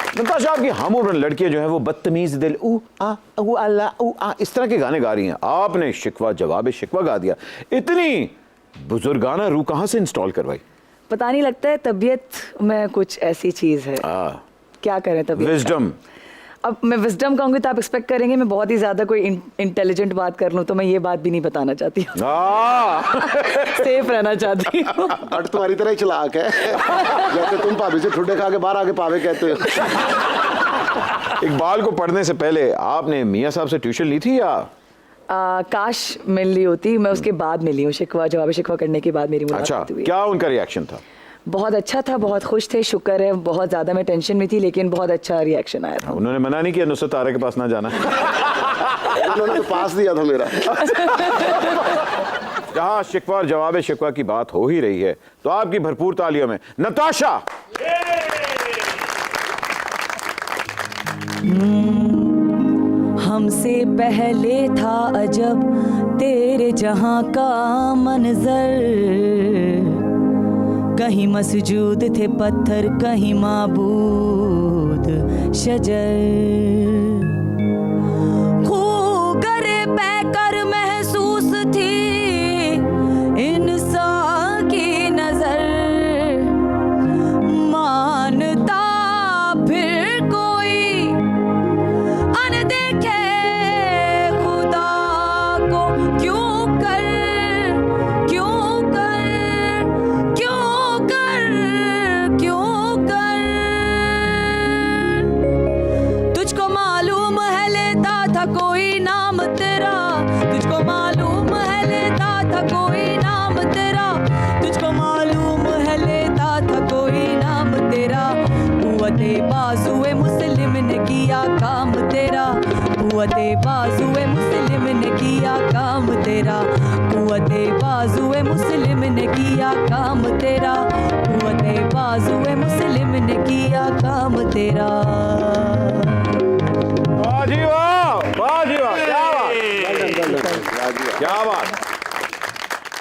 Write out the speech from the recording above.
नताशा, आपकी हम उम्र लड़कियां जो है वो बदतमीज दिल ऊ आ इस तरह के गाने गा रही हैं, आपने शिकवा जवाब शिकवा गा दिया। इतनी बुजुर्गाना रूह कहाँ से इंस्टॉल करवाई? पता नहीं, लगता है तबीयत में कुछ ऐसी चीज है। क्या करें तबीयत? विजडम। अब मैं विजडम कहूंगी तो आप एक्सपेक्ट करेंगे मैं बहुत ही ज्यादा कोई इंटेलिजेंट बात कर लूं, तो मैं ये बात भी नहीं बताना चाहती हूँ। सेफ रहना चाहती हूँ। बट तुम्हारी तरह ही चालाक है, जैसे तुम भाभी से ठुड्डे खा के बाहर आके पावे कहते हो। इकबाल को पढ़ने से पहले आपने मियाँ साहब से ट्यूशन ली थी या? काश मिल ली होती, मैं उसके बाद मिली हूँ, शिकवा जवाब शिकवा करने के बाद मेरी मुलाकात हुई। क्या उनका रिएक्शन था? बहुत अच्छा था, बहुत खुश थे, शुक्र है। बहुत ज्यादा मैं टेंशन में थी लेकिन बहुत अच्छा रिएक्शन आया था। उन्होंने मना नहीं किया नुसरत तारा के पास ना जाना? उन्होंने तो पास दिया था मेरा। जहाँ शिकवा और जवाब शिकवा की बात हो ही रही है तो आपकी भरपूर तालियों में नताशा। हमसे पहले था अजब तेरे जहां का मंजर, कहीं मसजूद थे पत्थर, कहीं माबूद शजर। खूगरे पैकर महसूस थी इंसान की नजर, मानता फिर कोई अनदेखे खुदा को, क्यों कर क्यों कर क्यों कर क्यों कर। तुझको मालूम है लेता था कोई नाम तेरा, तुझको मालूम है लेता था कोई नाम तेरा, तुझको मालूम है लेता था कोई नाम तेरा। कुव्वते बाजुए मुस्लिम ने किया काम तेरा, कुव्वते बाजुए मुस्लिम ने किया काम तेरा, कुव्वते बाजुए मुस्लिम ने किया काम तेरा, कुव्वते बाजुए मुस्लिम ने किया काम तेरा। वाह जी वाह, वाह जी वाह, क्या बात, क्या बात।